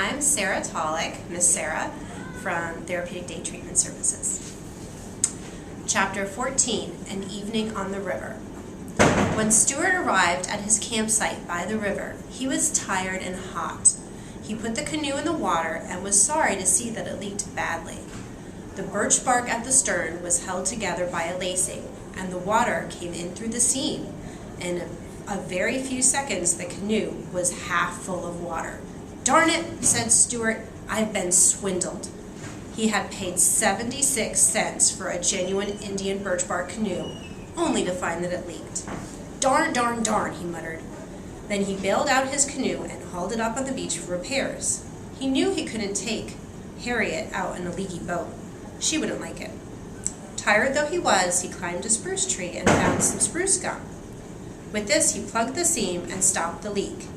I'm Sarah Tollak, Miss Sarah, from Therapeutic Day Treatment Services. Chapter 14, An Evening on the River. When Stuart arrived at his campsite by the river, he was tired and hot. He put the canoe in the water and was sorry to see that it leaked badly. The birch bark at the stern was held together by a lacing, and the water came in through the seam. In a very few seconds, the canoe was half full of water. "Darn it," said Stuart, "I've been swindled." He had paid 76 cents for a genuine Indian birch bark canoe, only to find that it leaked. "Darn, darn, darn," he muttered. Then he bailed out his canoe and hauled it up on the beach for repairs. He knew he couldn't take Harriet out in a leaky boat. She wouldn't like it. Tired though he was, he climbed a spruce tree and found some spruce gum. With this, he plugged the seam and stopped the leak.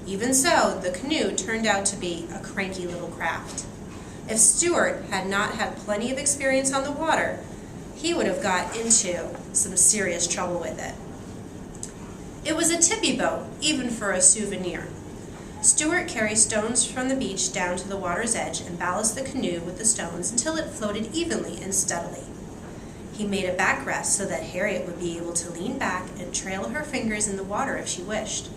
Even so, the canoe turned out to be a cranky little craft. If Stuart had not had plenty of experience on the water, he would have got into some serious trouble with it. It was a tippy boat, even for a souvenir. Stuart carried stones from the beach down to the water's edge and ballasted the canoe with the stones until it floated evenly and steadily. He made a backrest so that Harriet would be able to lean back and trail her fingers in the water if she wished.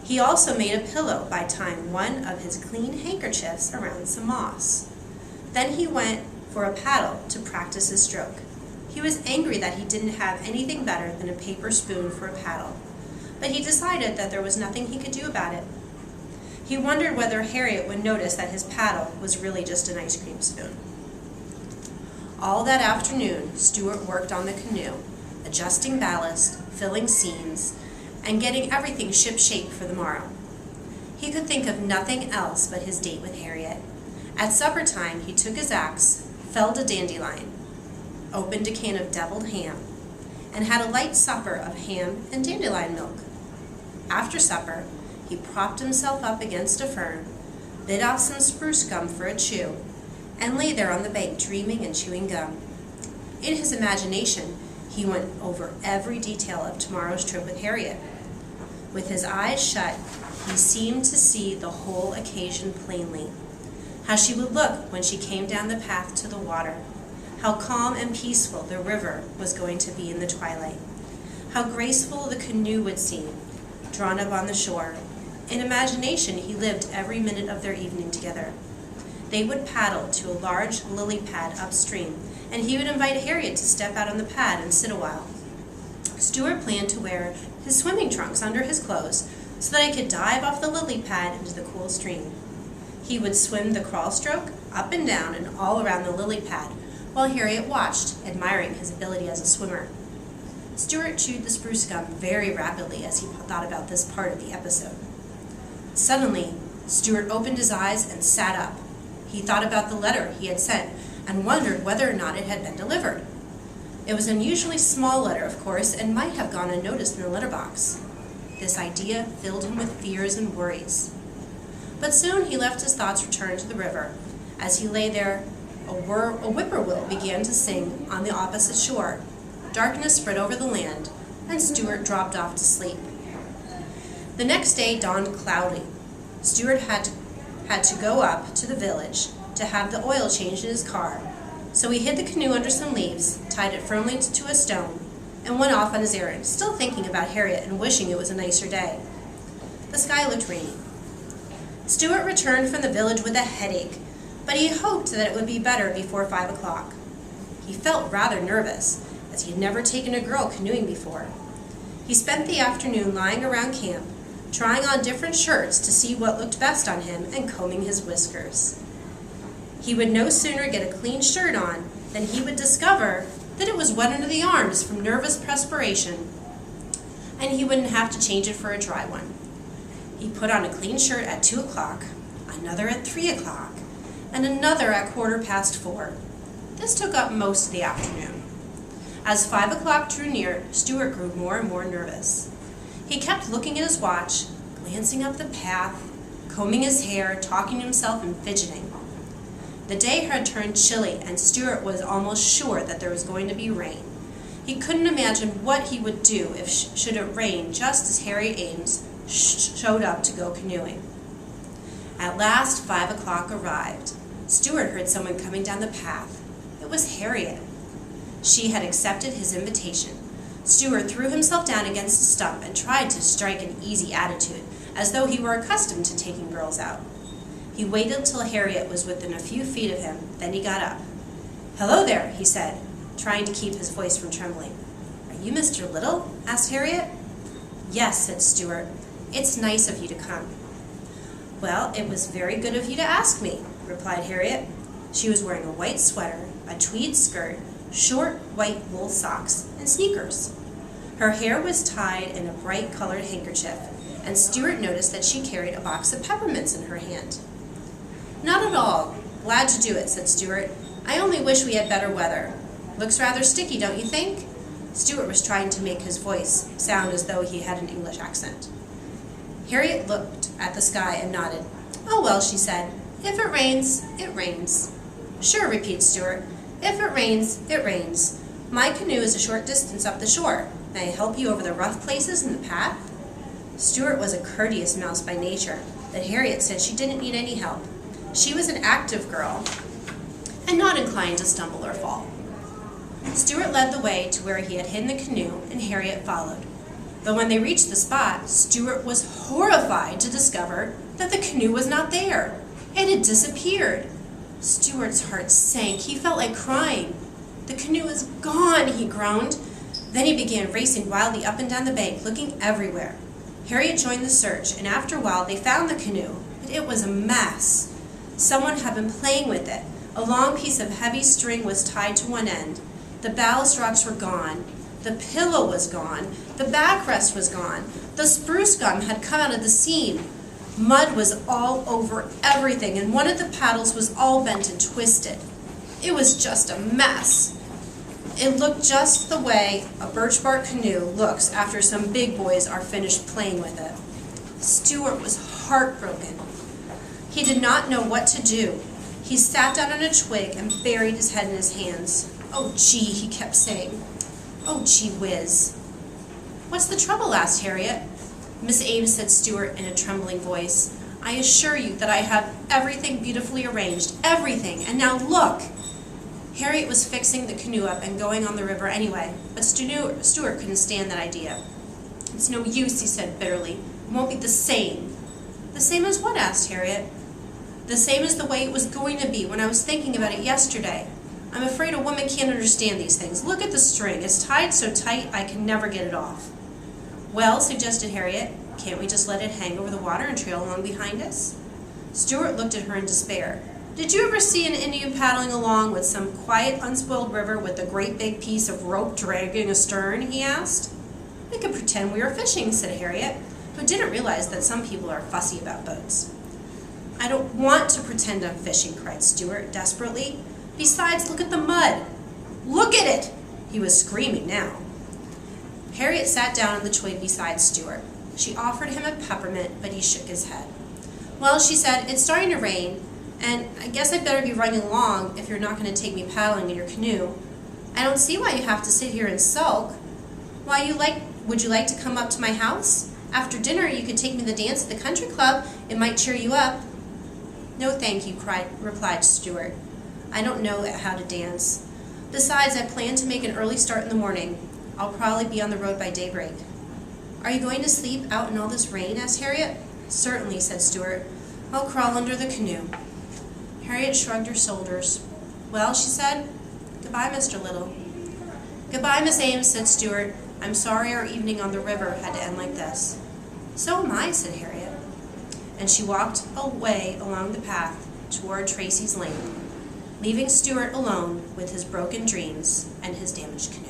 He also made a pillow by tying one of his clean handkerchiefs around some moss. Then he went for a paddle to practice his stroke. He was angry that he didn't have anything better than a paper spoon for a paddle, but he decided that there was nothing he could do about it. He wondered whether Harriet would notice that his paddle was really just an ice cream spoon. All that afternoon, Stuart worked on the canoe, adjusting ballast, filling seams, and getting everything ship-shape for the morrow. He could think of nothing else but his date with Harriet. At supper time, he took his axe, felled a dandelion, opened a can of deviled ham, and had a light supper of ham and dandelion milk. After supper, he propped himself up against a fern, bit off some spruce gum for a chew, and lay there on the bank dreaming and chewing gum. In his imagination, he went over every detail of tomorrow's trip with Harriet. With his eyes shut, he seemed to see the whole occasion plainly. How she would look when she came down the path to the water. How calm and peaceful the river was going to be in the twilight. How graceful the canoe would seem, drawn up on the shore. In imagination, he lived every minute of their evening together. They would paddle to a large lily pad upstream, and he would invite Harriet to step out on the pad and sit a while. Stuart planned to wear his swimming trunks under his clothes so that he could dive off the lily pad into the cool stream. He would swim the crawl stroke up and down and all around the lily pad while Harriet watched, admiring his ability as a swimmer. Stuart chewed the spruce gum very rapidly as he thought about this part of the episode. Suddenly, Stuart opened his eyes and sat up. He thought about the letter he had sent and wondered whether or not it had been delivered. It was an unusually small letter, of course, and might have gone unnoticed in the letterbox. This idea filled him with fears and worries. But soon he left his thoughts returned to the river. As he lay there, a whippoorwill began to sing on the opposite shore. Darkness spread over the land, and Stuart dropped off to sleep. The next day dawned cloudy. Stuart had to go up to the village to have the oil changed in his car, so he hid the canoe under some leaves, tied it firmly to a stone, and went off on his errand, still thinking about Harriet and wishing it was a nicer day. The sky looked rainy. Stuart returned from the village with a headache, but he hoped that it would be better before 5 o'clock. He felt rather nervous, as he had never taken a girl canoeing before. He spent the afternoon lying around camp, trying on different shirts to see what looked best on him and combing his whiskers. He would no sooner get a clean shirt on than he would discover that it was wet under the arms from nervous perspiration, and he wouldn't have to change it for a dry one. He put on a clean shirt at 2 o'clock, another at 3 o'clock, and another at 4:15. This took up most of the afternoon. As 5 o'clock drew near, Stuart grew more and more nervous. He kept looking at his watch, glancing up the path, combing his hair, talking to himself, and fidgeting. The day had turned chilly, and Stuart was almost sure that there was going to be rain. He couldn't imagine what he would do if should it rain just as Harriet Ames showed up to go canoeing. At last 5 o'clock arrived. Stuart heard someone coming down the path. It was Harriet. She had accepted his invitation. Stuart threw himself down against a stump and tried to strike an easy attitude, as though he were accustomed to taking girls out. He waited till Harriet was within a few feet of him, then he got up. "Hello there," he said, trying to keep his voice from trembling. "Are you Mr. Little?" asked Harriet. "Yes," said Stuart. "It's nice of you to come." "Well, it was very good of you to ask me," replied Harriet. She was wearing a white sweater, a tweed skirt, short white wool socks, and sneakers. Her hair was tied in a bright-colored handkerchief, and Stuart noticed that she carried a box of peppermints in her hand. "Not at all. Glad to do it," said Stuart. "I only wish we had better weather. Looks rather sticky, don't you think?" Stuart was trying to make his voice sound as though he had an English accent. Harriet looked at the sky and nodded. "Oh, well," she said, "if it rains, it rains." "Sure," repeated Stuart. "If it rains, it rains. My canoe is a short distance up the shore. May I help you over the rough places in the path?" Stuart was a courteous mouse by nature, but Harriet said she didn't need any help. She was an active girl and not inclined to stumble or fall. Stuart led the way to where he had hidden the canoe, and Harriet followed. But when they reached the spot, Stuart was horrified to discover that the canoe was not there. It had disappeared. Stuart's heart sank. He felt like crying. "The canoe is gone," he groaned. Then he began racing wildly up and down the bank, looking everywhere. Harriet joined the search, and after a while they found the canoe, but it was a mess. Someone had been playing with it. A long piece of heavy string was tied to one end. The ballast rocks were gone. The pillow was gone. The backrest was gone. The spruce gum had come out of the seam. Mud was all over everything, and one of the paddles was all bent and twisted. It was just a mess. It looked just the way a birch bark canoe looks after some big boys are finished playing with it. Stuart was heartbroken. He did not know what to do. He sat down on a twig and buried his head in his hands. "Oh, gee," he kept saying. "Oh, gee whiz." "What's the trouble?" asked Harriet. "Miss Ames," said Stuart in a trembling voice, "I assure you that I have everything beautifully arranged, everything, and now look." Harriet was fixing the canoe up and going on the river anyway, but Stuart couldn't stand that idea. "It's no use," he said bitterly. "It won't be the same." "The same as what?" asked Harriet. "The same as the way it was going to be when I was thinking about it yesterday. I'm afraid a woman can't understand these things. Look at the string. It's tied so tight I can never get it off." "Well," suggested Harriet, "can't we just let it hang over the water and trail along behind us?" Stuart looked at her in despair. "Did you ever see an Indian paddling along with some quiet, unspoiled river with a great big piece of rope dragging astern?" he asked. "We could pretend we were fishing," said Harriet, who didn't realize that some people are fussy about boats. "I don't want to pretend I'm fishing," cried Stuart desperately. "Besides, look at the mud. Look at it!" He was screaming now. Harriet sat down on the twig beside Stuart. She offered him a peppermint, but he shook his head. "Well," she said, "it's starting to rain, and I guess I'd better be running along if you're not going to take me paddling in your canoe. I don't see why you have to sit here and sulk. Would you like to come up to my house? After dinner you could take me to the dance at the country club. It might cheer you up." "No, thank you," replied Stuart. "I don't know how to dance. Besides, I plan to make an early start in the morning. I'll probably be on the road by daybreak." "Are you going to sleep out in all this rain?" asked Harriet. "Certainly," said Stuart. "I'll crawl under the canoe." Harriet shrugged her shoulders. "Well," she said, "goodbye, Mr. Little." "Goodbye, Miss Ames," said Stuart. "I'm sorry our evening on the river had to end like this." "So am I," said Harriet. And she walked away along the path toward Tracy's lane, leaving Stuart alone with his broken dreams and his damaged canoe.